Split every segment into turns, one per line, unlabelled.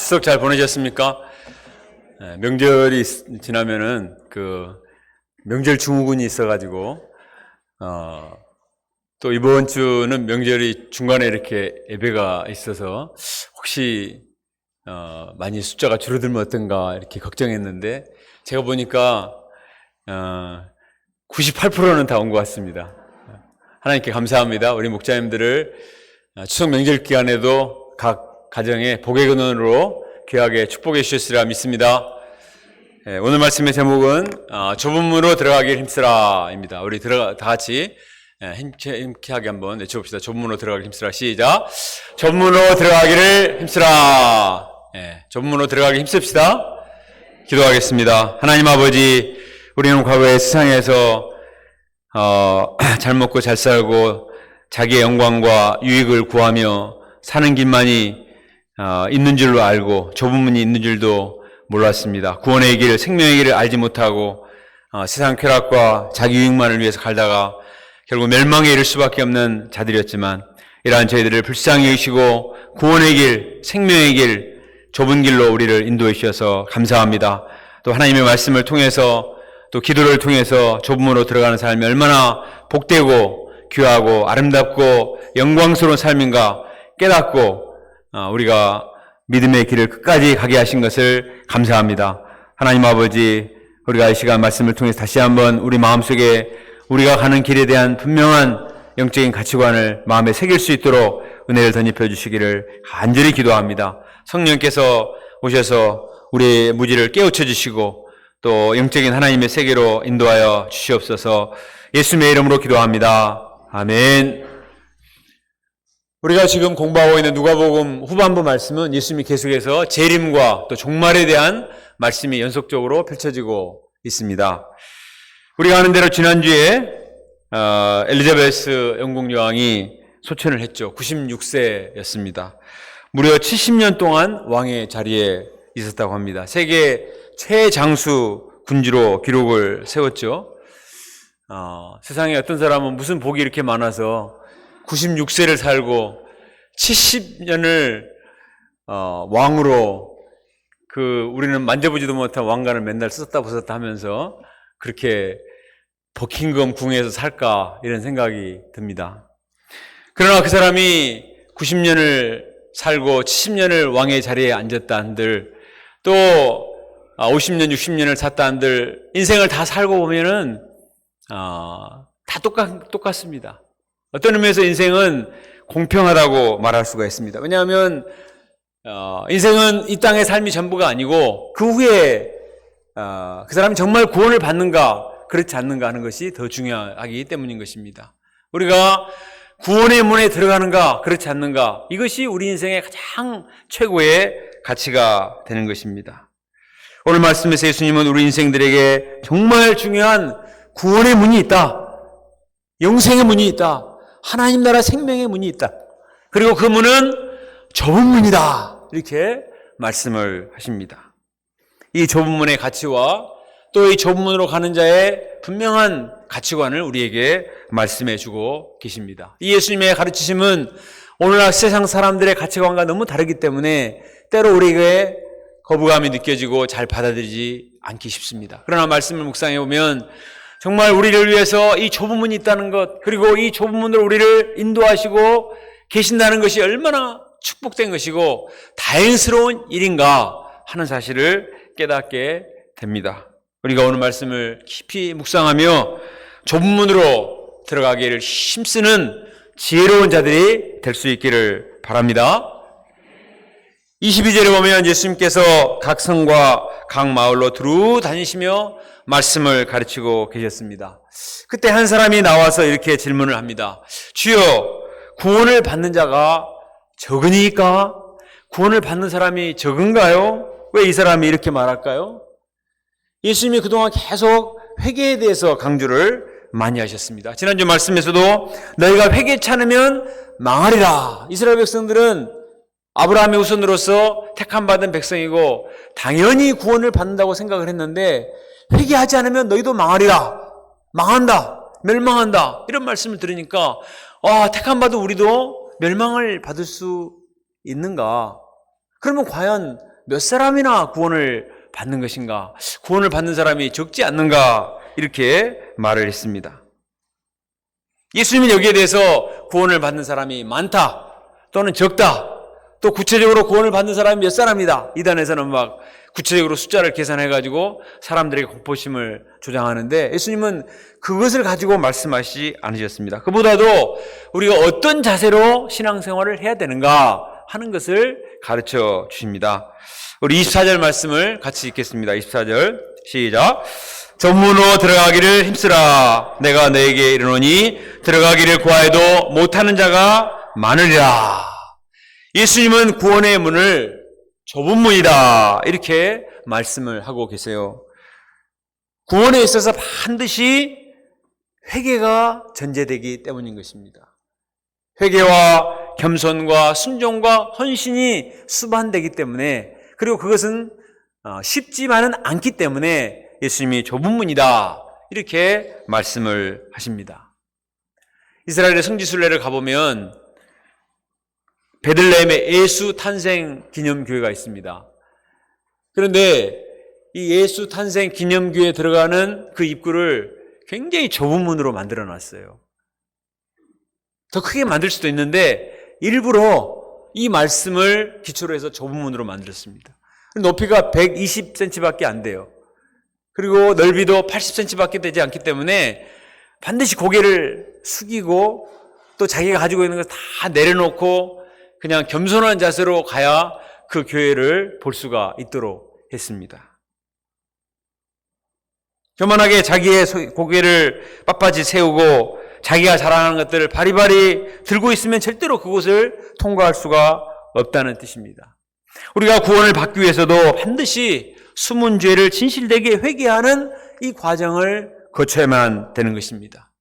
추석 잘 보내셨습니까? 명절이 지나면은 명절 증후군이 있어가지고 또 이번 주는 명절이 중간에 이렇게 예배가 있어서 혹시 많이 숫자가 줄어들면 어떤가 이렇게 걱정했는데 제가 보니까 98%는 다 온 것 같습니다. 하나님께 감사합니다. 우리 목자님들을 추석 명절 기간에도 각 가정에 복의 근원으로 귀하게 축복해 주셨으리라 믿습니다. 오늘 말씀의 제목은 좁은 문으로 들어가길 힘쓰라입니다. 우리 다 같이 힘쾌하게 한번 외쳐봅시다. 좁은 문으로 들어가길 힘쓰라. 시작. 좁은 문으로 들어가기를 힘쓰라. 좁은 문으로 들어가기 힘씁시다. 기도하겠습니다. 하나님 아버지, 우리는 과거에 세상에서 잘 먹고 잘 살고 자기의 영광과 유익을 구하며 사는 길만이 있는 줄로 알고 좁은 문이 있는 줄도 몰랐습니다. 구원의 길, 생명의 길을 알지 못하고 세상 쾌락과 자기 유익만을 위해서 갈다가 결국 멸망에 이를 수밖에 없는 자들이었지만 이러한 저희들을 불쌍히 여기시고 구원의 길, 생명의 길, 좁은 길로 우리를 인도해 주셔서 감사합니다. 또 하나님의 말씀을 통해서 또 기도를 통해서 좁은 문으로 들어가는 삶이 얼마나 복되고 귀하고 아름답고 영광스러운 삶인가 깨닫고 우리가 믿음의 길을 끝까지 가게 하신 것을 감사합니다. 하나님 아버지, 우리가 이 시간 말씀을 통해서 다시 한번 우리 마음속에 우리가 가는 길에 대한 분명한 영적인 가치관을 마음에 새길 수 있도록 은혜를 덧입혀 주시기를 간절히 기도합니다. 성령께서 오셔서 우리의 무지를 깨우쳐 주시고 또 영적인 하나님의 세계로 인도하여 주시옵소서. 예수님의 이름으로 기도합니다. 아멘. 우리가 지금 공부하고 있는 누가복음 후반부 말씀은 예수님이 계속해서 재림과 또 종말에 대한 말씀이 연속적으로 펼쳐지고 있습니다. 우리가 아는 대로 지난주에 엘리자베스 영국 여왕이 소천을 했죠. 96세였습니다. 무려 70년 동안 왕의 자리에 있었다고 합니다. 세계 최장수 군주로 기록을 세웠죠. 세상에 어떤 사람은 무슨 복이 이렇게 많아서 96세를 살고 70년을 왕으로 우리는 만져보지도 못한 왕관을 맨날 썼다 벗었다 하면서 그렇게 버킹엄 궁에서 살까 이런 생각이 듭니다. 그러나 그 사람이 90년을 살고 70년을 왕의 자리에 앉았다 한들 또 50년, 60년을 샀다 한들 인생을 다 살고 보면은 다 똑같습니다. 어떤 의미에서 인생은 공평하다고 말할 수가 있습니다. 왜냐하면 인생은 이 땅의 삶이 전부가 아니고 그 후에 그 사람이 정말 구원을 받는가 그렇지 않는가 하는 것이 더 중요하기 때문인 것입니다. 우리가 구원의 문에 들어가는가 그렇지 않는가 이것이 우리 인생의 가장 최고의 가치가 되는 것입니다. 오늘 말씀에서 예수님은 우리 인생들에게 정말 중요한 구원의 문이 있다. 영생의 문이 있다. 하나님 나라 생명의 문이 있다. 그리고 그 문은 좁은 문이다. 이렇게 말씀을 하십니다. 이 좁은 문의 가치와 또 이 좁은 문으로 가는 자의 분명한 가치관을 우리에게 말씀해 주고 계십니다. 이 예수님의 가르치심은 오늘날 세상 사람들의 가치관과 너무 다르기 때문에 때로 우리에게 거부감이 느껴지고 잘 받아들이지 않기 쉽습니다. 그러나 말씀을 묵상해 보면 정말 우리를 위해서 이 좁은 문이 있다는 것 그리고 이 좁은 문으로 우리를 인도하시고 계신다는 것이 얼마나 축복된 것이고 다행스러운 일인가 하는 사실을 깨닫게 됩니다. 우리가 오늘 말씀을 깊이 묵상하며 좁은 문으로 들어가기를 힘쓰는 지혜로운 자들이 될 수 있기를 바랍니다. 22절에 보면 예수님께서 각 성과 각 마을로 두루 다니시며 말씀을 가르치고 계셨습니다. 그때 한 사람이 나와서 이렇게 질문을 합니다. 주여, 구원을 받는 자가 적으니까? 구원을 받는 사람이 적은가요? 왜 이 사람이 이렇게 말할까요? 예수님이 그동안 계속 회개에 대해서 강조를 많이 하셨습니다. 지난주 말씀에서도 너희가 회개치 않으면 망하리라. 이스라엘 백성들은 아브라함의 후손으로서 택함받은 백성이고 당연히 구원을 받는다고 생각을 했는데 회개하지 않으면 너희도 망하리라. 망한다. 멸망한다. 이런 말씀을 들으니까 택함받은 우리도 멸망을 받을 수 있는가? 그러면 과연 몇 사람이나 구원을 받는 것인가? 구원을 받는 사람이 적지 않는가? 이렇게 말을 했습니다. 예수님은 여기에 대해서 구원을 받는 사람이 많다 또는 적다, 또 구체적으로 구원을 받는 사람이 몇 사람이다, 이단에서는 막 구체적으로 숫자를 계산해가지고 사람들에게 공포심을 조장하는데, 예수님은 그것을 가지고 말씀하시지 않으셨습니다. 그보다도 우리가 어떤 자세로 신앙생활을 해야 되는가 하는 것을 가르쳐 주십니다. 우리 24절 말씀을 같이 읽겠습니다. 24절 시작. 전문으로 들어가기를 힘쓰라. 내가 너에게 이르노니 들어가기를 구하여도 못하는 자가 많으리라. 예수님은 구원의 문을 좁은 문이다, 이렇게 말씀을 하고 계세요. 구원에 있어서 반드시 회개가 전제되기 때문인 것입니다. 회개와 겸손과 순종과 헌신이 수반되기 때문에, 그리고 그것은 쉽지만은 않기 때문에 예수님이 좁은 문이다, 이렇게 말씀을 하십니다. 이스라엘의 성지순례를 가보면 베들레헴에 예수 탄생 기념교회가 있습니다. 그런데 이 예수 탄생 기념교회에 들어가는 그 입구를 굉장히 좁은 문으로 만들어 놨어요. 더 크게 만들 수도 있는데 일부러 이 말씀을 기초로 해서 좁은 문으로 만들었습니다. 높이가 120cm밖에 안 돼요. 그리고 넓이도 80cm밖에 되지 않기 때문에 반드시 고개를 숙이고 또 자기가 가지고 있는 걸 다 내려놓고 그냥 겸손한 자세로 가야 그 교회를 볼 수가 있도록 했습니다. 교만하게 자기의 고개를 빳빳이 세우고 자기가 자랑하는 것들을 바리바리 들고 있으면 절대로 그곳을 통과할 수가 없다는 뜻입니다. 우리가 구원을 받기 위해서도 반드시 숨은 죄를 진실되게 회개하는 이 과정을 거쳐야만 되는 것입니다.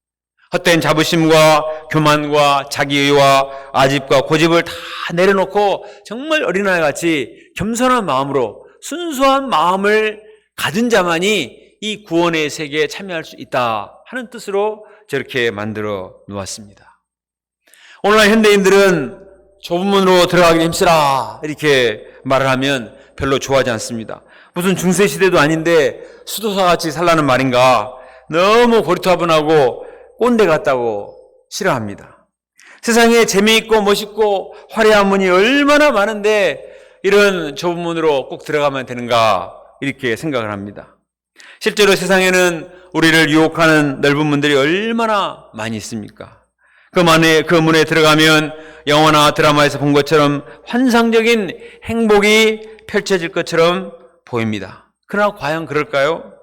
헛된 자부심과 교만과 자기의와 아집과 고집을 다 내려놓고 정말 어린아이같이 겸손한 마음으로 순수한 마음을 가진 자만이 이 구원의 세계에 참여할 수 있다 하는 뜻으로 저렇게 만들어 놓았습니다. 오늘날 현대인들은 좁은 문으로 들어가기 힘쓰라 이렇게 말을 하면 별로 좋아하지 않습니다. 무슨 중세시대도 아닌데 수도사같이 살라는 말인가, 너무 고리타분하고 꼰대 같다고 싫어합니다. 세상에 재미있고 멋있고 화려한 문이 얼마나 많은데 이런 좁은 문으로 꼭 들어가면 되는가 이렇게 생각을 합니다. 실제로 세상에는 우리를 유혹하는 넓은 문들이 얼마나 많이 있습니까? 그 문에 들어가면 영화나 드라마에서 본 것처럼 환상적인 행복이 펼쳐질 것처럼 보입니다. 그러나 과연 그럴까요?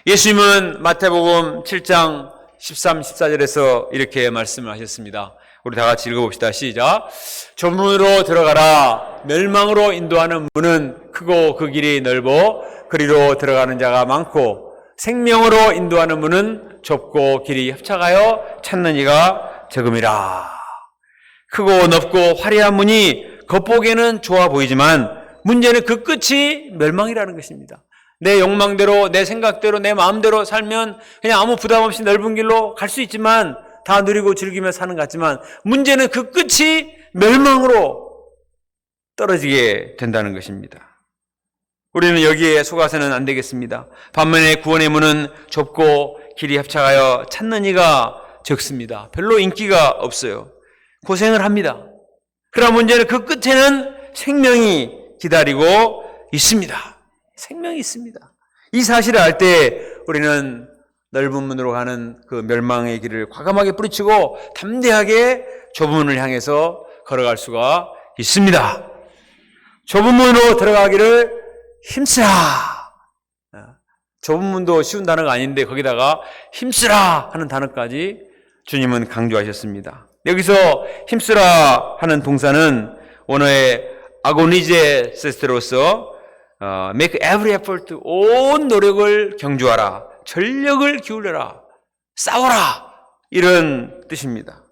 예수님은 마태복음 7장 13, 14절에서 이렇게 말씀을 하셨습니다. 우리 다 같이 읽어봅시다. 시작. 좁은 문으로 들어가라. 멸망으로 인도하는 문은 크고 그 길이 넓어 그리로 들어가는 자가 많고 생명으로 인도하는 문은 좁고 길이 협착하여 찾는 이가 적음이라. 크고 넓고 화려한 문이 겉보기에는 좋아 보이지만 문제는 그 끝이 멸망이라는 것입니다. 내 욕망대로, 내 생각대로, 내 마음대로 살면 그냥 아무 부담 없이 넓은 길로 갈 수 있지만 다 누리고 즐기며 사는 것 같지만 문제는 그 끝이 멸망으로 떨어지게 된다는 것입니다. 우리는 여기에 속아서는 안 되겠습니다. 반면에 구원의 문은 좁고 길이 협착하여 찾는 이가 적습니다. 별로 인기가 없어요. 고생을 합니다. 그러나 문제는 그 끝에는 생명이 기다리고 있습니다. 생명이 있습니다. 이 사실을 알 때 우리는 넓은 문으로 가는 그 멸망의 길을 과감하게 뿌리치고 담대하게 좁은 문을 향해서 걸어갈 수가 있습니다. 좁은 문으로 들어가기를 힘쓰라. 좁은 문도 쉬운 단어가 아닌데 거기다가 힘쓰라 하는 단어까지 주님은 강조하셨습니다. 여기서 힘쓰라 하는 동사는 원어의 아고니제세스로서 make every effort, 온 노력을 경주하라, 전력을 기울여라, 싸워라, 이런 뜻입니다.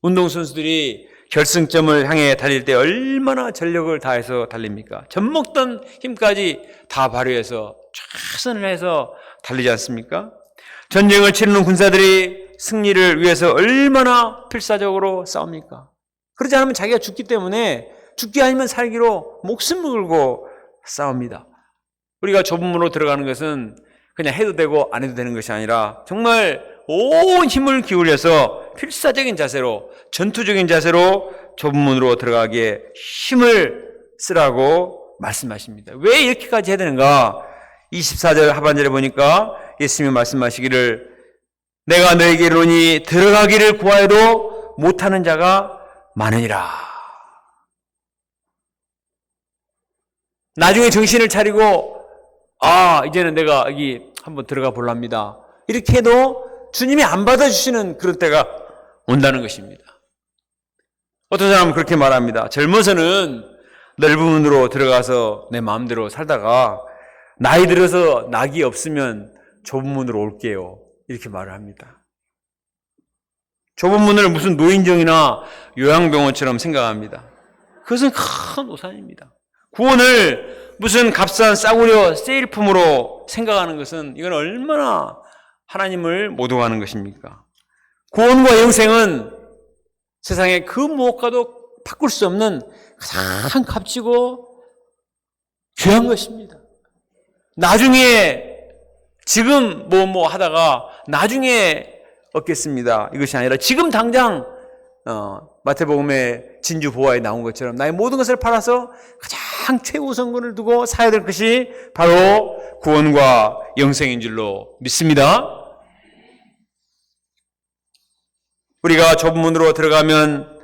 운동선수들이 결승점을 향해 달릴 때 얼마나 전력을 다해서 달립니까? 젖먹던 힘까지 다 발휘해서 최선을 해서 달리지 않습니까? 전쟁을 치르는 군사들이 승리를 위해서 얼마나 필사적으로 싸웁니까? 그러지 않으면 자기가 죽기 때문에 죽기 아니면 살기로 목숨을 걸고 싸웁니다. 우리가 좁은 문으로 들어가는 것은 그냥 해도 되고 안 해도 되는 것이 아니라 정말 온 힘을 기울여서 필사적인 자세로, 전투적인 자세로 좁은 문으로 들어가기에 힘을 쓰라고 말씀하십니다. 왜 이렇게까지 해야 되는가? 24절 하반절에 보니까 예수님이 말씀하시기를 내가 너에게 이르노니 들어가기를 구하여도 못하는 자가 많으니라. 나중에 정신을 차리고 이제는 내가 여기 한번 들어가 볼랍니다. 이렇게 해도 주님이 안 받아주시는 그런 때가 온다는 것입니다. 어떤 사람은 그렇게 말합니다. 젊어서는 넓은 문으로 들어가서 내 마음대로 살다가 나이 들어서 낙이 없으면 좁은 문으로 올게요. 이렇게 말을 합니다. 좁은 문을 무슨 노인정이나 요양병원처럼 생각합니다. 그것은 큰 오산입니다. 구원을 무슨 값싼 싸구려 세일품으로 생각하는 것은 이건 얼마나 하나님을 모독하는 것입니까? 구원과 영생은 세상의 그 무엇과도 바꿀 수 없는 가장 값지고 귀한 것입니다. 나중에 지금 뭐 하다가 나중에 얻겠습니다. 이것이 아니라 지금 당장 마태복음의 진주 보화에 나온 것처럼 나의 모든 것을 팔아서 가장 최우선권을 두고 사야 될 것이 바로 구원과 영생인 줄로 믿습니다. 우리가 좁은 문으로 들어가면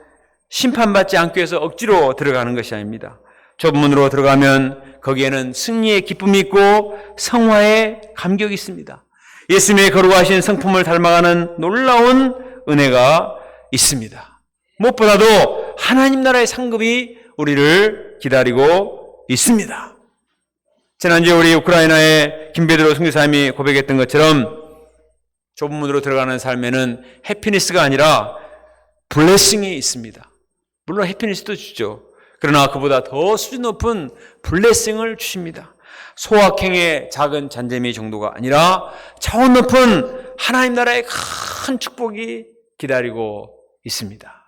심판받지 않기 위해서 억지로 들어가는 것이 아닙니다. 좁은 문으로 들어가면 거기에는 승리의 기쁨이 있고 성화의 감격이 있습니다. 예수님의 거룩하신 성품을 닮아가는 놀라운 은혜가 있습니다. 무엇보다도 하나님 나라의 상급이 우리를 기다리고 있습니다. 지난주에 우리 우크라이나의 김베드로 선교사님이 고백했던 것처럼 좁은 문으로 들어가는 삶에는 해피니스가 아니라 블레싱이 있습니다. 물론 해피니스도 주죠. 그러나 그보다 더 수준 높은 블레싱을 주십니다. 소확행의 작은 잔재미 정도가 아니라 차원 높은 하나님 나라의 큰 축복이 기다리고 있습니다.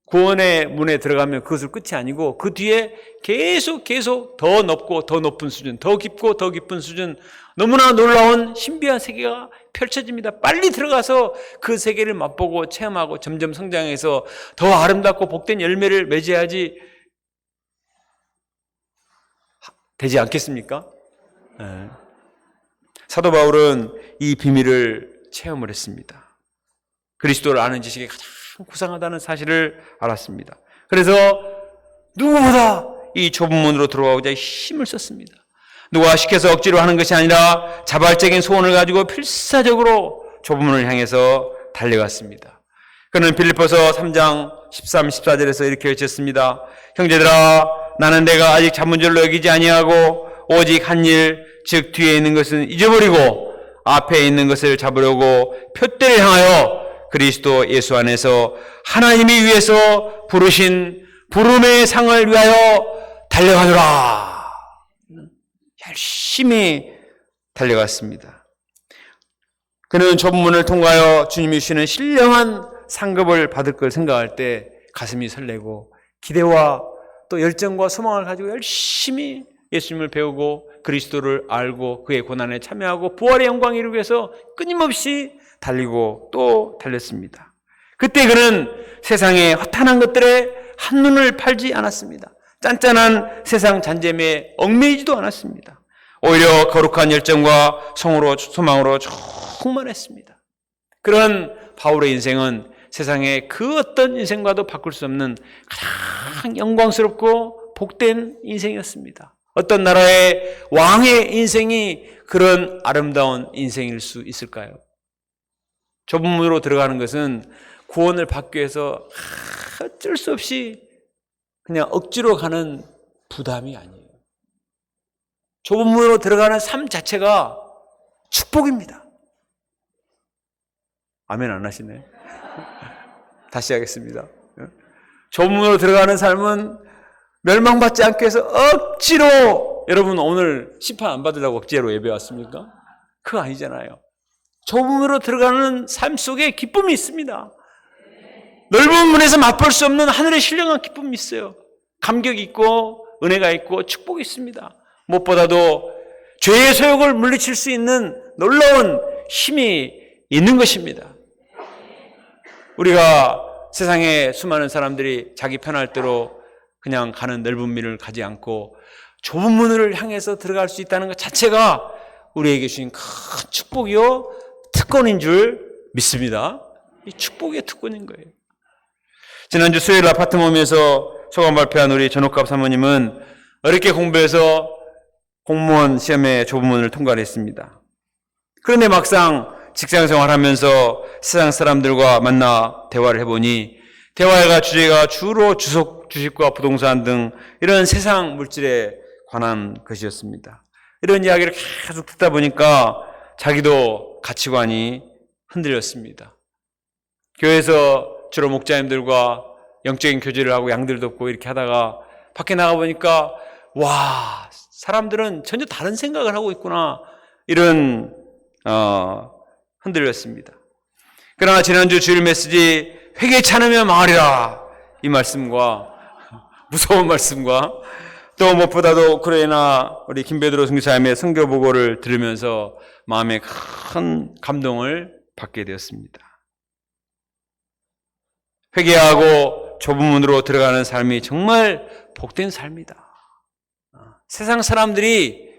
구원의 문에 들어가면 그것을 끝이 아니고 그 뒤에 계속 더 높고 더 높은 수준, 더 깊고 더 깊은 수준, 너무나 놀라운 신비한 세계가 펼쳐집니다. 빨리 들어가서 그 세계를 맛보고 체험하고 점점 성장해서 더 아름답고 복된 열매를 맺어야지 되지 않겠습니까? 네. 사도 바울은 이 비밀을 체험을 했습니다. 그리스도를 아는 지식이 가장 고상하다는 사실을 알았습니다. 그래서 누구보다 이 좁은 문으로 들어가고자 힘을 썼습니다. 누가 시켜서 억지로 하는 것이 아니라 자발적인 소원을 가지고 필사적으로 좁은 문을 향해서 달려갔습니다. 그는 빌립보서 3장 13, 14절에서 이렇게 외쳤습니다. 형제들아, 나는 내가 아직 자문절로 여기지 아니하고 오직 한 일, 즉 뒤에 있는 것은 잊어버리고 앞에 있는 것을 잡으려고 표대를 향하여 그리스도 예수 안에서 하나님이 위해서 부르신 부름의 상을 위하여 달려가노라. 열심히 달려갔습니다. 그는 좁은 문을 통과하여 주님이 주시는 신령한 상급을 받을 걸 생각할 때 가슴이 설레고 기대와 또 열정과 소망을 가지고 열심히 예수님을 배우고 그리스도를 알고 그의 고난에 참여하고 부활의 영광을 이루기 위해서 끊임없이 달리고 또 달렸습니다. 그때 그는 세상의 허탄한 것들에 한눈을 팔지 않았습니다. 짠짠한 세상 잔재미에 얽매이지도 않았습니다. 오히려 거룩한 열정과 소망으로 충만했습니다. 그런 바울의 인생은 세상의 그 어떤 인생과도 바꿀 수 없는 가장 영광스럽고 복된 인생이었습니다. 어떤 나라의 왕의 인생이 그런 아름다운 인생일 수 있을까요? 좁은 문으로 들어가는 것은 구원을 받기 위해서 어쩔 수 없이 그냥 억지로 가는 부담이 아니에요. 좁은 문으로 들어가는 삶 자체가 축복입니다. 아멘 안 하시네. 다시 하겠습니다. 좁은 문으로 들어가는 삶은 멸망받지 않기 위해서 억지로, 여러분 오늘 심판 안 받으려고 억지로 예배 왔습니까? 그거 아니잖아요. 좁은 문으로 들어가는 삶 속에 기쁨이 있습니다. 넓은 문에서 맛볼 수 없는 하늘의 신령한 기쁨이 있어요. 감격이 있고 은혜가 있고 축복이 있습니다. 무엇보다도 죄의 소욕을 물리칠 수 있는 놀라운 힘이 있는 것입니다. 우리가 세상에 수많은 사람들이 자기 편할 대로 그냥 가는 넓은 문을 가지 않고 좁은 문을 향해서 들어갈 수 있다는 것 자체가 우리에게 주신 큰 축복이요 특권인 줄 믿습니다. 이 축복의 특권인 거예요. 지난주 수요일 아파트몸에서 소감 발표한 우리 전옥갑 사모님은 어렵게 공부해서 공무원 시험에 좁은 문을 통과를 했습니다. 그런데 막상 직장 생활하면서 세상 사람들과 만나 대화를 해보니 대화가 주제가 주로 주식과 부동산 등 이런 세상 물질에 관한 것이었습니다. 이런 이야기를 계속 듣다 보니까 자기도 가치관이 흔들렸습니다. 교회에서 주로 목자님들과 영적인 교제를 하고 양들 돕고 이렇게 하다가 밖에 나가보니까 와, 사람들은 전혀 다른 생각을 하고 있구나, 이런 흔들렸습니다. 그러나 지난주 주일 메시지 회개치 않으면 망하리라, 이 말씀과 무서운 말씀과 또 무엇보다도 우크라이나 우리 김베드로 선교사님의 선교 보고를 들으면서 마음에 큰 감동을 받게 되었습니다. 회개하고 좁은 문으로 들어가는 삶이 정말 복된 삶이다. 세상 사람들이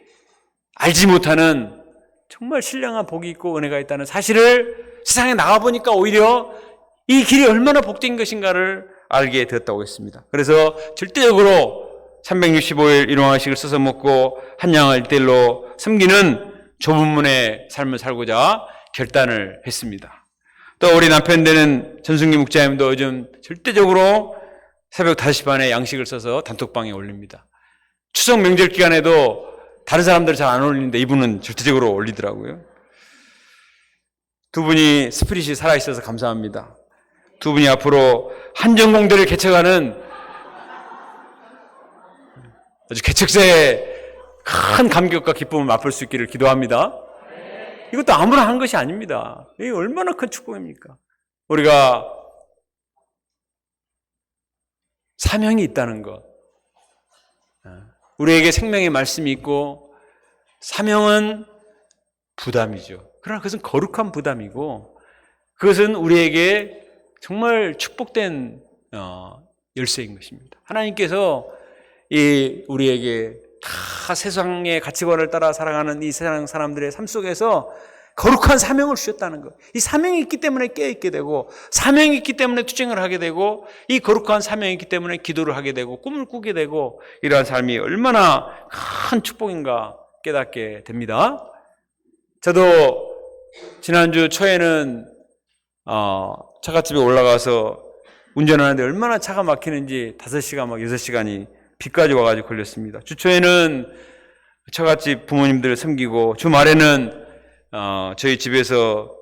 알지 못하는 정말 신령한 복이 있고 은혜가 있다는 사실을 세상에 나가보니까 오히려 이 길이 얼마나 복된 것인가를 알게 되었다고 했습니다. 그래서 절대적으로 365일 일용화식을 써서 먹고 한 양을 1대1로 섬기는 좁은 문의 삶을 살고자 결단을 했습니다. 또 우리 남편 되는 전승기 목자님도 요즘 절대적으로 새벽 5시 반에 양식을 써서 단톡방에 올립니다. 추석 명절 기간에도 다른 사람들 잘 안 올리는데 이분은 절대적으로 올리더라고요. 두 분이 스피릿이 살아있어서 감사합니다. 두 분이 앞으로 한전공대를 개척하는 아주 개척자의 큰 감격과 기쁨을 맛볼 수 있기를 기도합니다. 이것도 아무나 한 것이 아닙니다. 이게 얼마나 큰 축복입니까? 우리가 사명이 있다는 것, 우리에게 생명의 말씀이 있고 사명은 부담이죠. 그러나 그것은 거룩한 부담이고 그것은 우리에게 정말 축복된 열쇠인 것입니다. 하나님께서 우리에게 다 세상의 가치관을 따라 살아가는 이 세상 사람들의 삶 속에서 거룩한 사명을 주셨다는 것. 이 사명이 있기 때문에 깨어있게 되고 사명이 있기 때문에 투쟁을 하게 되고 이 거룩한 사명이 있기 때문에 기도를 하게 되고 꿈을 꾸게 되고 이러한 삶이 얼마나 큰 축복인가 깨닫게 됩니다. 저도 지난주 초에는 차갓집에 올라가서 운전하는데 얼마나 차가 막히는지 5시간 막 6시간이 비까지 와가지고 걸렸습니다. 주초에는 처갓집 부모님들을 섬기고 주말에는 저희 집에서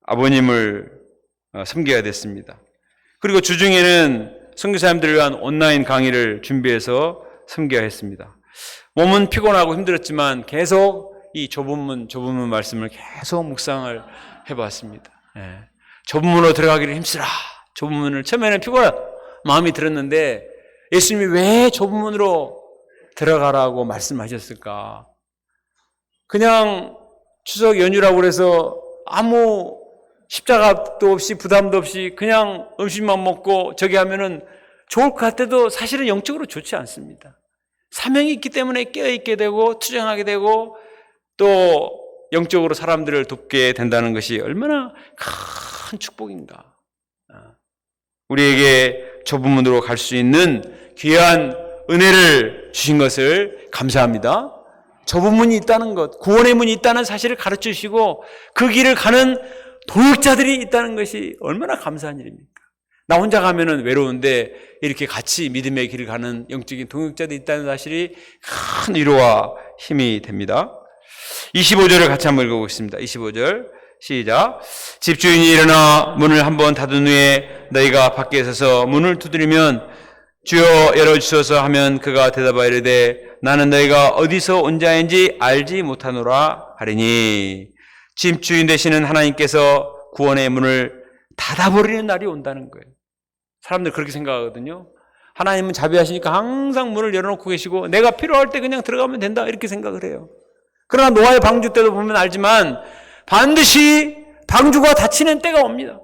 아버님을 섬겨야 됐습니다. 그리고 주중에는 선교사님들을 위한 온라인 강의를 준비해서 섬겨야 했습니다. 몸은 피곤하고 힘들었지만 계속 이 좁은 문 말씀을 계속 묵상을 해봤습니다. 좁은 문으로 들어가기를 힘쓰라. 좁은 문을 처음에는 피곤한 마음이 들었는데 예수님이 왜 좁은 문으로 들어가라고 말씀하셨을까? 그냥 추석 연휴라고 그래서 아무 십자가도 없이 부담도 없이 그냥 음식만 먹고 저기 하면은 좋을 것 같아도 사실은 영적으로 좋지 않습니다. 사명이 있기 때문에 깨어있게 되고 투쟁하게 되고 또 영적으로 사람들을 돕게 된다는 것이 얼마나 큰 축복인가. 우리에게 좁은 문으로 갈 수 있는 귀한 은혜를 주신 것을 감사합니다. 좁은 문이 있다는 것, 구원의 문이 있다는 사실을 가르쳐 주시고 그 길을 가는 동역자들이 있다는 것이 얼마나 감사한 일입니까? 나 혼자 가면은 외로운데 이렇게 같이 믿음의 길을 가는 영적인 동역자들이 있다는 사실이 큰 위로와 힘이 됩니다. 25절을 같이 한번 읽어보겠습니다. 25절 시작. 집주인이 일어나 문을 한번 닫은 후에 너희가 밖에 서서 문을 두드리면 주여 열어주소서 하면 그가 대답하여 이르되 나는 너희가 어디서 온 자인지 알지 못하노라 하리니. 집주인 되시는 하나님께서 구원의 문을 닫아버리는 날이 온다는 거예요. 사람들 그렇게 생각하거든요. 하나님은 자비하시니까 항상 문을 열어놓고 계시고 내가 필요할 때 그냥 들어가면 된다 이렇게 생각을 해요. 그러나 노아의 방주 때도 보면 알지만 반드시 방주가 닫히는 때가 옵니다.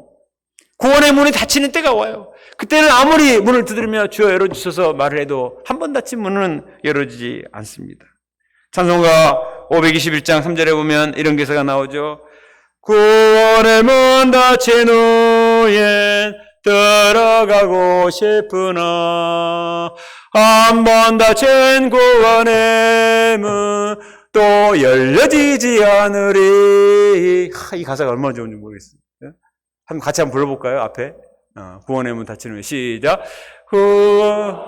구원의 문이 닫히는 때가 와요. 그때는 아무리 문을 두드리며 주여 열어주셔서 말을 해도 한 번 닫힌 문은 열어지지 않습니다. 찬송가 521장 3절에 보면 이런 기사가 나오죠. 구원의 문 닫힌 후엔 들어가고 싶으나 한 번 닫힌 구원의 문 또 열려지지 않으리. 이 가사가 얼마나 좋은지 모르겠어요. 한번 같이 한번 불러볼까요? 앞에 구원의 문 닫힌 후에 시작. 구원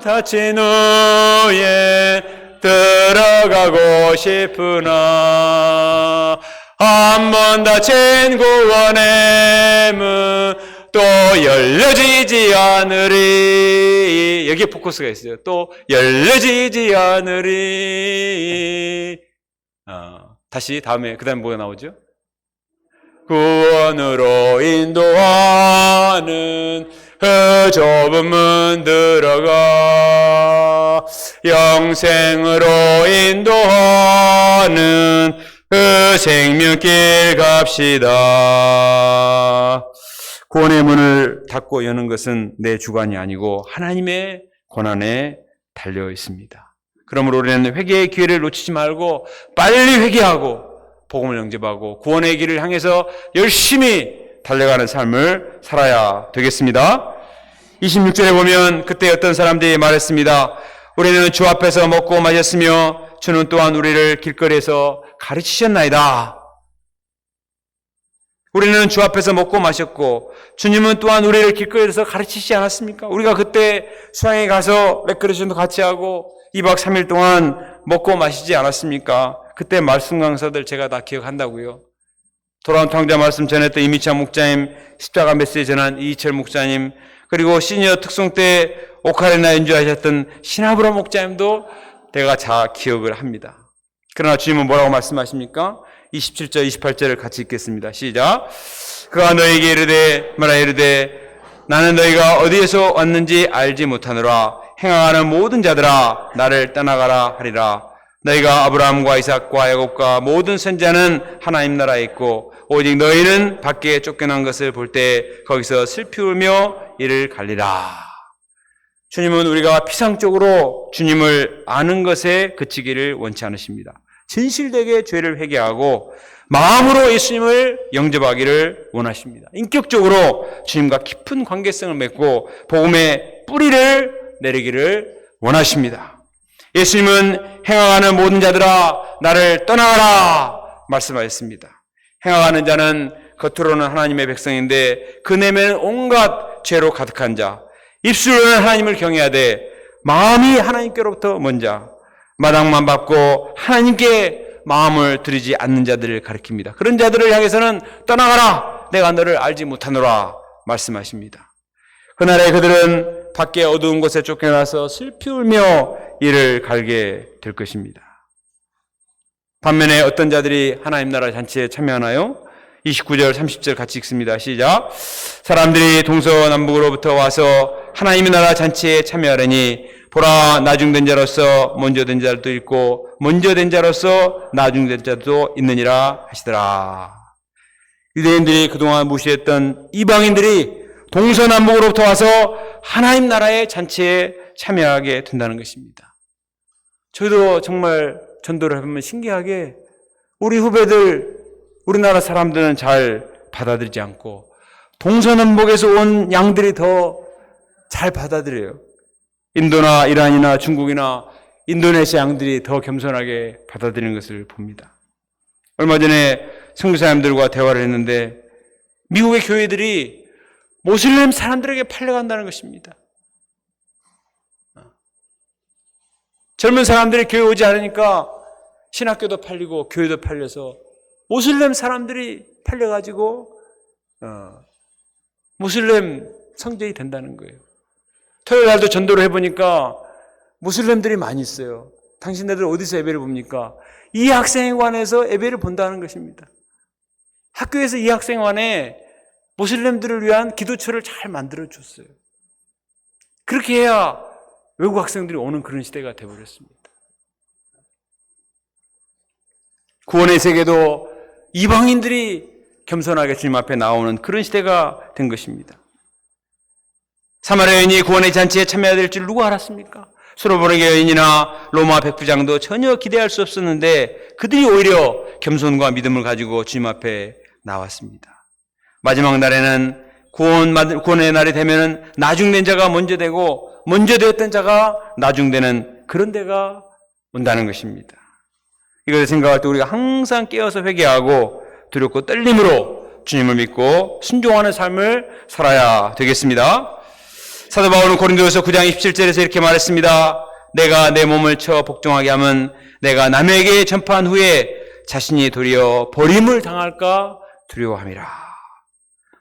닫힌 후에 들어가고 싶으나 한 번 닫힌 구원의 문 또 열려지지 않으리. 여기에 포커스가 있어요. 또 열려지지 않으리. 다시 다음에 그 다음에 뭐가 나오죠? 구원으로 인도하는 그 좁은 문 들어가 영생으로 인도하는 그 생명길 갑시다. 구원의 문을 닫고 여는 것은 내 주관이 아니고 하나님의 권한에 달려 있습니다. 그러므로 우리는 회개의 기회를 놓치지 말고 빨리 회개하고 복음을 영접하고 구원의 길을 향해서 열심히 달려가는 삶을 살아야 되겠습니다. 26절에 보면 그때 어떤 사람들이 말했습니다. 우리는 주 앞에서 먹고 마셨으며 주는 또한 우리를 길거리에서 가르치셨나이다. 우리는 주 앞에서 먹고 마셨고 주님은 또한 우리를 길거리에서 가르치시지 않았습니까? 우리가 그때 수양에 가서 레크레이션도 같이 하고 2박 3일 동안 먹고 마시지 않았습니까? 그때 말씀 강사들 제가 다 기억한다고요. 돌아온 탕자 말씀 전했던 이미찬 목사님, 십자가 메시지 전한 이희철 목사님, 그리고 시니어 특송 때 오카리나 연주하셨던 신하브라 목사님도 내가 잘 기억을 합니다. 그러나 주님은 뭐라고 말씀하십니까? 27절, 28절을 같이 읽겠습니다. 시작. 그가 너에게 이르되 나는 너희가 어디에서 왔는지 알지 못하노라. 행하는 모든 자들아 나를 떠나가라 하리라. 너희가 아브라함과 이삭과 야곱과 모든 선지자는 하나님 나라에 있고 오직 너희는 밖에 쫓겨난 것을 볼 때 거기서 슬피 울며 이를 갈리라. 주님은 우리가 피상적으로 주님을 아는 것에 그치기를 원치 않으십니다. 진실되게 죄를 회개하고 마음으로 예수님을 영접하기를 원하십니다. 인격적으로 주님과 깊은 관계성을 맺고 복음의 뿌리를 내리기를 원하십니다. 예수님은 행하는 모든 자들아 나를 떠나가라 말씀하셨습니다. 행하는 자는 겉으로는 하나님의 백성인데 그 내면은 온갖 죄로 가득한 자, 입술로는 하나님을 경외하되 마음이 하나님께로부터 먼 자, 마당만 밟고 하나님께 마음을 들이지 않는 자들을 가리킵니다. 그런 자들을 향해서는 떠나가라 내가 너를 알지 못하노라 말씀하십니다. 그날에 그들은 밖에 어두운 곳에 쫓겨나서 슬피 울며 이를 갈게 될 것입니다. 반면에 어떤 자들이 하나님 나라 잔치에 참여하나요? 29절 30절 같이 읽습니다. 시작. 사람들이 동서남북으로부터 와서 하나님의 나라 잔치에 참여하려니 보라 나중된 자로서 먼저 된 자도 있고 먼저 된 자로서 나중된 자도 있느니라 하시더라. 유대인들이 그동안 무시했던 이방인들이 동서남북으로부터 와서 하나님 나라의 잔치에 참여하게 된다는 것입니다. 저희도 정말 전도를 해보면 신기하게 우리 후배들, 우리나라 사람들은 잘 받아들이지 않고 동서남북에서 온 양들이 더 잘 받아들여요. 인도나 이란이나 중국이나 인도네시아 양들이 더 겸손하게 받아들이는 것을 봅니다. 얼마 전에 선교사님들과 대화를 했는데 미국의 교회들이 모슬림 사람들에게 팔려간다는 것입니다. 젊은 사람들이 교회 오지 않으니까 신학교도 팔리고 교회도 팔려서 모슬림 사람들이 팔려가지고 모슬림 성전이 된다는 거예요. 토요일 날도 전도를 해보니까 모슬림들이 많이 있어요. 당신네들 어디서 예배를 봅니까? 이 학생회관에서 예배를 본다는 것입니다. 학교에서 이 학생회관에 모슬림들을 위한 기도처를 잘 만들어줬어요. 그렇게 해야 외국 학생들이 오는 그런 시대가 되어버렸습니다. 구원의 세계도 이방인들이 겸손하게 주님 앞에 나오는 그런 시대가 된 것입니다. 사마리아 여인이 구원의 잔치에 참여해야 될 줄 누가 알았습니까? 수로보르게 여인이나 로마 백부장도 전혀 기대할 수 없었는데 그들이 오히려 겸손과 믿음을 가지고 주님 앞에 나왔습니다. 마지막 날에는 구원의 날이 되면은 나중된 자가 먼저 되고 먼저 되었던 자가 나중되는 그런 데가 온다는 것입니다. 이것을 생각할 때 우리가 항상 깨어서 회개하고 두렵고 떨림으로 주님을 믿고 순종하는 삶을 살아야 되겠습니다. 사도 바울은 고린도후서 9장 27절에서 이렇게 말했습니다. 내가 내 몸을 쳐 복종하게 하면 내가 남에게 전파한 후에 자신이 도리어 버림을 당할까 두려워함이라.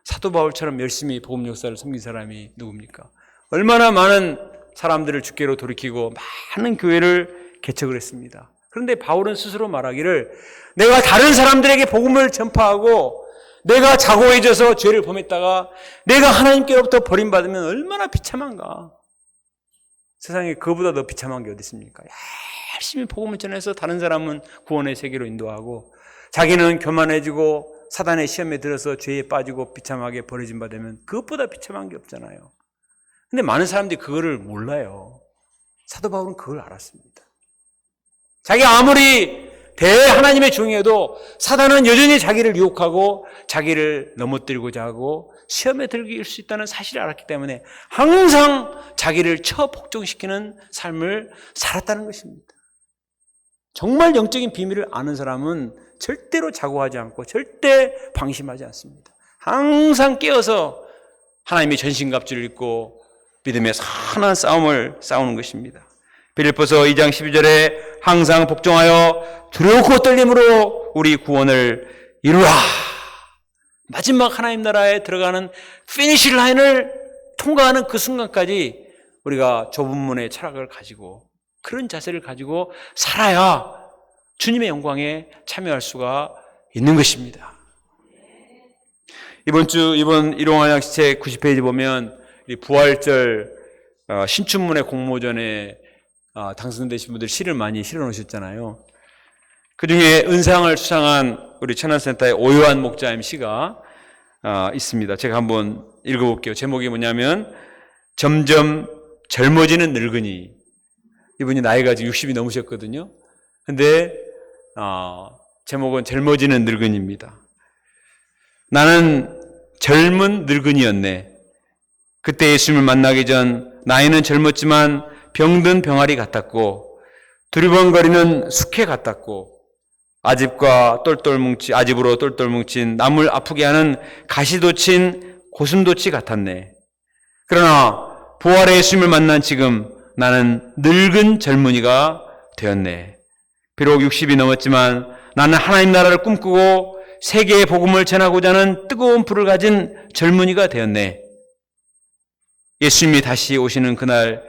사도 바울처럼 열심히 복음 역사를 섬긴 사람이 누굽니까? 얼마나 많은 사람들을 주께로 돌이키고 많은 교회를 개척을 했습니다. 그런데 바울은 스스로 말하기를 내가 다른 사람들에게 복음을 전파하고 내가 자고해져서 죄를 범했다가 내가 하나님께로부터 버림받으면 얼마나 비참한가. 세상에 그보다 더 비참한 게 어디 있습니까? 열심히 복음을 전해서 다른 사람은 구원의 세계로 인도하고 자기는 교만해지고 사단의 시험에 들어서 죄에 빠지고 비참하게 버려진 바 되면 그것보다 비참한 게 없잖아요. 근데 많은 사람들이 그거를 몰라요. 사도 바울은 그걸 알았습니다. 자기가 아무리 대하나님의 종이어도 사단은 여전히 자기를 유혹하고 자기를 넘어뜨리고자 하고 시험에 들길 수 있다는 사실을 알았기 때문에 항상 자기를 처복종시키는 삶을 살았다는 것입니다. 정말 영적인 비밀을 아는 사람은 절대로 자고하지 않고 절대 방심하지 않습니다. 항상 깨어서 하나님의 전신갑주를 입고 믿음의 선한 싸움을 싸우는 것입니다. 빌립보서 2장 12절에 항상 복종하여 두렵고 떨림으로 우리 구원을 이루라. 마지막 하나님 나라에 들어가는 피니시 라인을 통과하는 그 순간까지 우리가 좁은 문의 철학을 가지고 그런 자세를 가지고 살아야 주님의 영광에 참여할 수가 있는 것입니다. 이번 일용환양시책 90페이지 보면 부활절 신춘문예 공모전에 당선되신 분들 시를 많이 실어놓으셨잖아요. 그 중에 은상을 수상한 우리 천안센터의 오요한 목자님 시가 있습니다. 제가 한번 읽어볼게요. 제목이 뭐냐면 점점 젊어지는 늙은이. 이분이 나이가 지금 60이 넘으셨거든요. 근데 제목은 젊어지는 늙은이입니다. 나는 젊은 늙은이였네. 그때 예수님을 만나기 전 나이는 젊었지만 병든 병아리 같았고 두리번거리는 숙회 같았고 아집으로 똘똘 뭉친 남을 아프게 하는 가시돋친 고슴도치 같았네. 그러나 부활의 예수님을 만난 지금 나는 늙은 젊은이가 되었네. 비록 60이 넘었지만 나는 하나님 나라를 꿈꾸고 세계의 복음을 전하고자 하는 뜨거운 불을 가진 젊은이가 되었네. 예수님이 다시 오시는 그날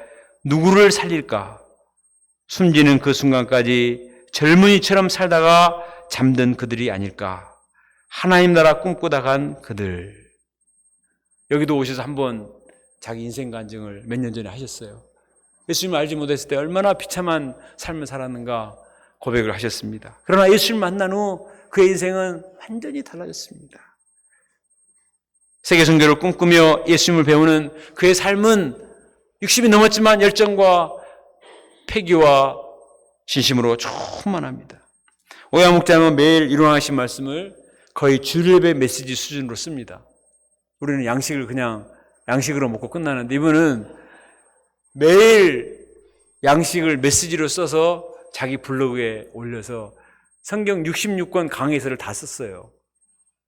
누구를 살릴까? 숨지는 그 순간까지 젊은이처럼 살다가 잠든 그들이 아닐까? 하나님 나라 꿈꾸다 간 그들. 여기도 오셔서 한번 자기 인생 간증을 몇 년 전에 하셨어요. 예수님을 알지 못했을 때 얼마나 비참한 삶을 살았는가 고백을 하셨습니다. 그러나 예수님을 만난 후 그의 인생은 완전히 달라졌습니다. 세계 선교를 꿈꾸며 예수님을 배우는 그의 삶은 60이 넘었지만 열정과 패기와 진심으로 충만합니다. 오야 목자님은 매일 일어나신 말씀을 거의 주일예배 메시지 수준으로 씁니다. 우리는 양식으로 먹고 끝나는데 이분은 매일 양식을 메시지로 써서 자기 블로그에 올려서 성경 66권 강해서를 다 썼어요.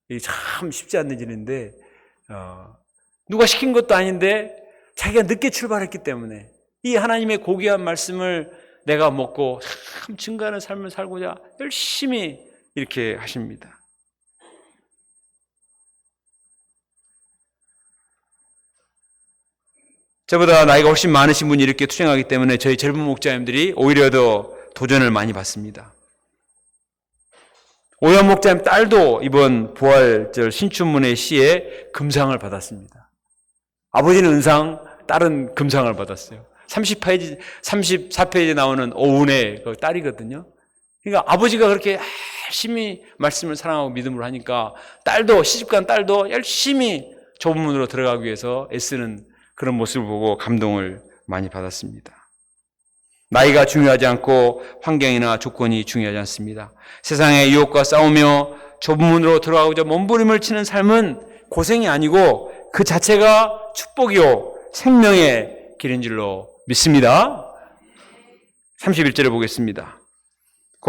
이게 참 쉽지 않는 일인데 누가 시킨 것도 아닌데 자기가 늦게 출발했기 때문에 이 하나님의 고귀한 말씀을 내가 먹고 참 증거하는 삶을 살고자 열심히 이렇게 하십니다. 저보다 나이가 훨씬 많으신 분이 이렇게 투쟁하기 때문에 저희 젊은 목자님들이 오히려 더 도전을 많이 받습니다. 오연 목자님 딸도 이번 부활절 신춘문예 시에 금상을 받았습니다. 아버지는 은상, 딸은 금상을 받았어요. 34페이지에 나오는 오은의 그 딸이거든요. 그러니까 아버지가 그렇게 열심히 말씀을 사랑하고 믿음으로 하니까 딸도, 시집간 딸도 열심히 좁은 문으로 들어가기 위해서 애쓰는 그런 모습을 보고 감동을 많이 받았습니다. 나이가 중요하지 않고 환경이나 조건이 중요하지 않습니다. 세상의 유혹과 싸우며 좁은 문으로 들어가고자 몸부림을 치는 삶은 고생이 아니고 그 자체가 축복이요 생명의 길인 줄로 믿습니다. 31절을 보겠습니다.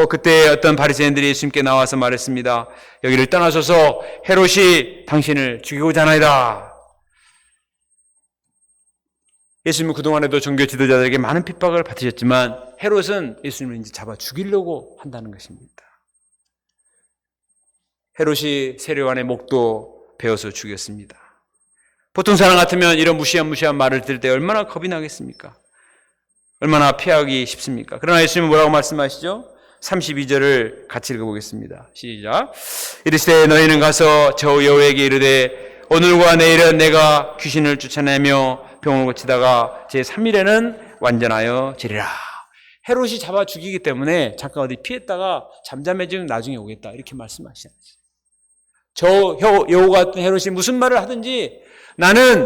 그때 어떤 바리새인들이 예수님께 나와서 말했습니다. 여기를 떠나소서 헤롯이 당신을 죽이고자 하나이다. 예수님은 그동안에도 종교 지도자들에게 많은 핍박을 받으셨지만 헤롯은 예수님을 이제 잡아 죽이려고 한다는 것입니다. 헤롯이 세례요한의 목도 베어서 죽였습니다. 보통 사람 같으면 이런 무시한 말을 들을 때 얼마나 겁이 나겠습니까? 얼마나 피하기 쉽습니까? 그러나 예수님은 뭐라고 말씀하시죠? 32절을 같이 읽어보겠습니다. 시작. 이르시되 너희는 가서 저 여호와에게 이르되 오늘과 내일은 내가 귀신을 쫓아내며 병을 고치다가 제3일에는 완전하여 지리라. 헤롯이 잡아 죽이기 때문에 잠깐 어디 피했다가 잠잠해지면 나중에 오겠다 이렇게 말씀하시잖아요. 저 여호 같은 헤롯이 무슨 말을 하든지 나는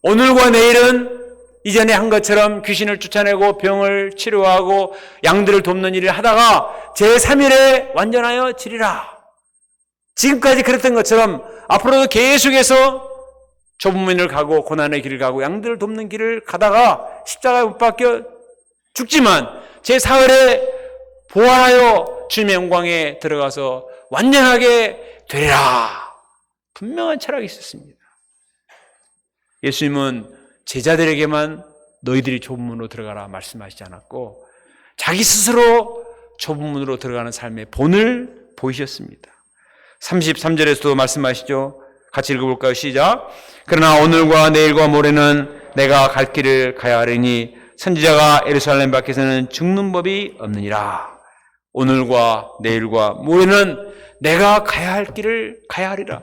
오늘과 내일은 이전에 한 것처럼 귀신을 쫓아내고 병을 치료하고 양들을 돕는 일을 하다가 제3일에 완전하여 지리라. 지금까지 그랬던 것처럼 앞으로도 계속해서 좁은 문을 가고 고난의 길을 가고 양들을 돕는 길을 가다가 십자가에 못 박혀 죽지만 제4일에 부활하여 주님의 영광에 들어가서 완전하게 되리라. 분명한 철학이 있었습니다. 예수님은 제자들에게만 너희들이 좁은 문으로 들어가라 말씀하시지 않았고 자기 스스로 좁은 문으로 들어가는 삶의 본을 보이셨습니다. 33절에서도 말씀하시죠. 같이 읽어볼까요? 시작. 그러나 오늘과 내일과 모레는 내가 갈 길을 가야 하리니 선지자가 예루살렘 밖에서는 죽는 법이 없느니라. 오늘과 내일과 모레는 내가 가야 할 길을 가야 하리라.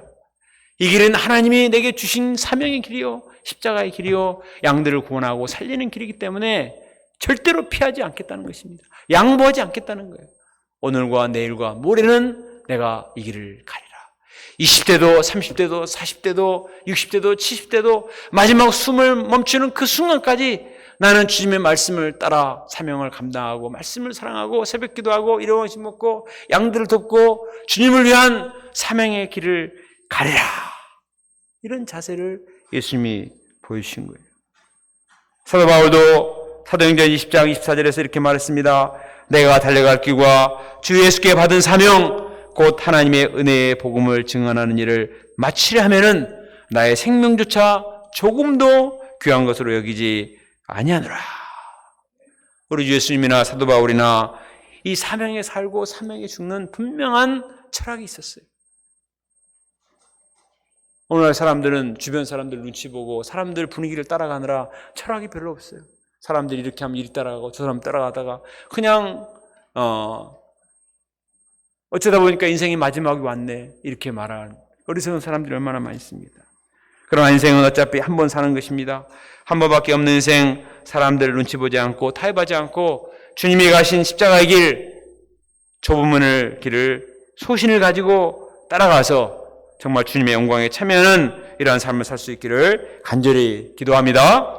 이 길은 하나님이 내게 주신 사명의 길이요 십자가의 길이요 양들을 구원하고 살리는 길이기 때문에 절대로 피하지 않겠다는 것입니다. 양보하지 않겠다는 거예요. 오늘과 내일과 모레는 내가 이 길을 가리라. 20대도 30대도 40대도 60대도 70대도 마지막 숨을 멈추는 그 순간까지 나는 주님의 말씀을 따라 사명을 감당하고 말씀을 사랑하고 새벽 기도하고 일용식 먹고 양들을 돕고 주님을 위한 사명의 길을 가리라. 이런 자세를 예수님이 보여주신 거예요. 사도 바울도 사도행전 20장 24절에서 이렇게 말했습니다. 내가 달려갈 길과 주 예수께 받은 사명 곧 하나님의 은혜의 복음을 증언하는 일을 마치려 하면은 나의 생명조차 조금도 귀한 것으로 여기지 아니하노라. 우리 주 예수님이나 사도 바울이나 이 사명에 살고 사명에 죽는 분명한 철학이 있었어요. 오늘날 사람들은 주변 사람들 눈치 보고 사람들 분위기를 따라가느라 철학이 별로 없어요. 사람들이 이렇게 하면 이리 따라가고 저 사람 따라가다가 그냥 어쩌다 보니까 인생이 마지막이 왔네 이렇게 말하는 어리석은 사람들이 얼마나 많이 있습니다. 그러나 인생은 어차피 한 번 사는 것입니다. 한 번밖에 없는 인생 사람들을 눈치 보지 않고 타협하지 않고 주님이 가신 십자가의 길 좁은 문을 길을 소신을 가지고 따라가서 정말 주님의 영광에 참여하는 이러한 삶을 살 수 있기를 간절히 기도합니다.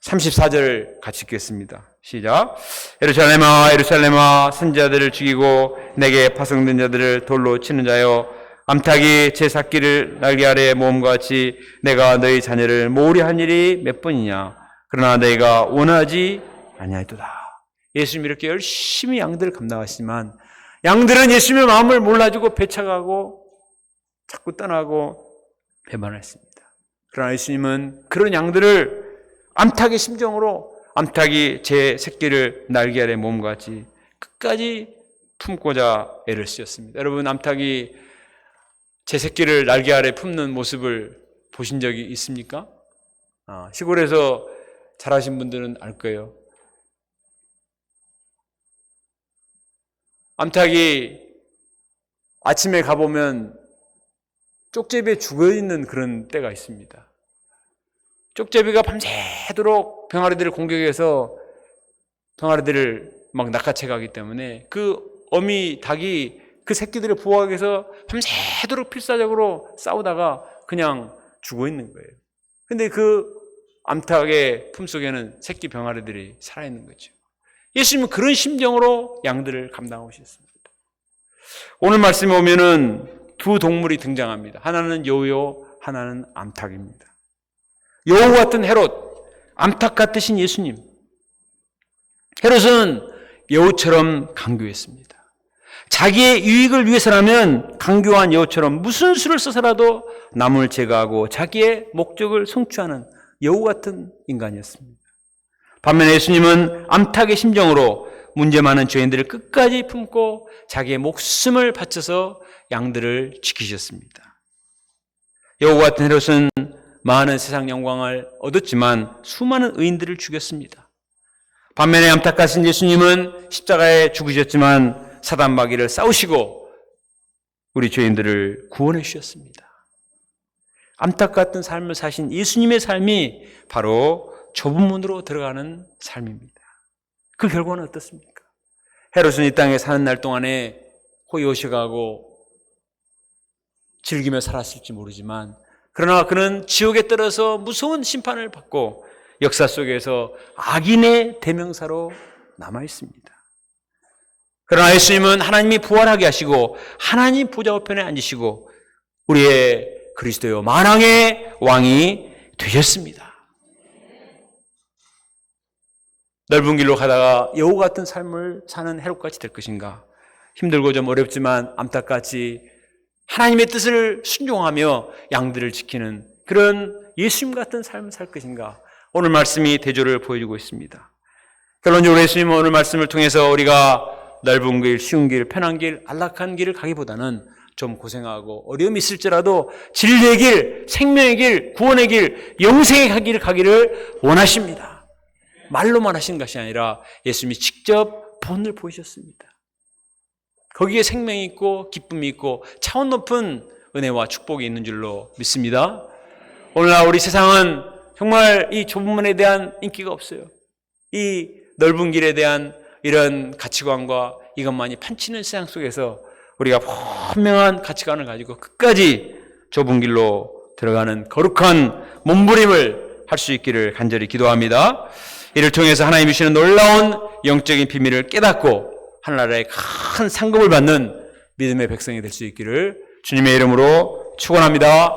34절 같이 읽겠습니다. 시작. 예루살렘아 예루살렘아 선지자들을 죽이고 내게 파송된 자들을 돌로 치는 자여 암탉이 제 새끼를 날개 아래 모음과 같이 내가 너희 자녀를 모으려 한 일이 몇 번이냐. 그러나 너희가 원하지 아니하였도다. 예수님이 이렇게 열심히 양들을 감당하시지만 양들은 예수님의 마음을 몰라주고 배척하고 자꾸 떠나고 배반했습니다. 그러나 예수님은 그런 양들을 암탉의 심정으로 암탉이 제 새끼를 날개 아래 모음과 같이 끝까지 품고자 애를 쓰셨습니다. 여러분 암탉이 제 새끼를 날개 아래 품는 모습을 보신 적이 있습니까? 시골에서 자라신 분들은 알 거예요. 암탉이 아침에 가보면 쪽제비에 죽어있는 그런 때가 있습니다. 쪽제비가 밤새도록 병아리들을 공격해서 병아리들을 막 낚아채 가기 때문에 그 어미 닭이 그 새끼들을 보호하기 위해서 밤새도록 필사적으로 싸우다가 그냥 죽어 있는 거예요. 근데 그 암탉의 품속에는 새끼 병아리들이 살아있는 거죠. 예수님은 그런 심정으로 양들을 감당하고 오셨습니다. 오늘 말씀에 오면은 두 동물이 등장합니다. 하나는 여우요, 하나는 암탉입니다. 여우 같은 헤롯, 암탉 같으신 예수님. 헤롯은 여우처럼 강교했습니다. 자기의 유익을 위해서라면 강교한 여우처럼 무슨 수를 써서라도 남을 제거하고 자기의 목적을 성취하는 여우 같은 인간이었습니다. 반면에 예수님은 암탉의 심정으로 문제 많은 죄인들을 끝까지 품고 자기의 목숨을 바쳐서 양들을 지키셨습니다. 여우 같은 헤롯은 많은 세상 영광을 얻었지만 수많은 의인들을 죽였습니다. 반면에 암탉 같은 예수님은 십자가에 죽으셨지만 사단 마귀를 싸우시고 우리 죄인들을 구원해 주셨습니다. 암탉 같은 삶을 사신 예수님의 삶이 바로 좁은 문으로 들어가는 삶입니다. 그 결과는 어떻습니까? 헤롯은 이 땅에 사는 날 동안에 호의호식하고 즐기며 살았을지 모르지만 그러나 그는 지옥에 떨어져 무서운 심판을 받고 역사 속에서 악인의 대명사로 남아 있습니다. 그러나 예수님은 하나님이 부활하게 하시고 하나님 보좌 우편에 앉으시고 우리의 그리스도요 만왕의 왕이 되셨습니다. 넓은 길로 가다가 여우 같은 삶을 사는 헤롯같이 될 것인가? 힘들고 좀 어렵지만 암탉같이 하나님의 뜻을 순종하며 양들을 지키는 그런 예수님 같은 삶을 살 것인가? 오늘 말씀이 대조를 보여주고 있습니다. 결론적으로 예수님은 오늘 말씀을 통해서 우리가 넓은 길, 쉬운 길, 편한 길, 안락한 길을 가기보다는 좀 고생하고 어려움이 있을지라도 진리의 길, 생명의 길, 구원의 길, 영생의 길을 가기를 원하십니다. 말로만 하신 것이 아니라 예수님이 직접 본을 보이셨습니다. 거기에 생명이 있고 기쁨이 있고 차원 높은 은혜와 축복이 있는 줄로 믿습니다. 오늘날 우리 세상은 정말 이 좁은 문에 대한 인기가 없어요. 이 넓은 길에 대한 이런 가치관과 이것만이 판치는 세상 속에서 우리가 분명한 가치관을 가지고 끝까지 좁은 길로 들어가는 거룩한 몸부림을 할 수 있기를 간절히 기도합니다. 이를 통해서 하나님이 주시는 놀라운 영적인 비밀을 깨닫고 하늘나라의 큰 상급을 받는 믿음의 백성이 될 수 있기를 주님의 이름으로 축원합니다.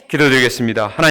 기도드리겠습니다. 하나님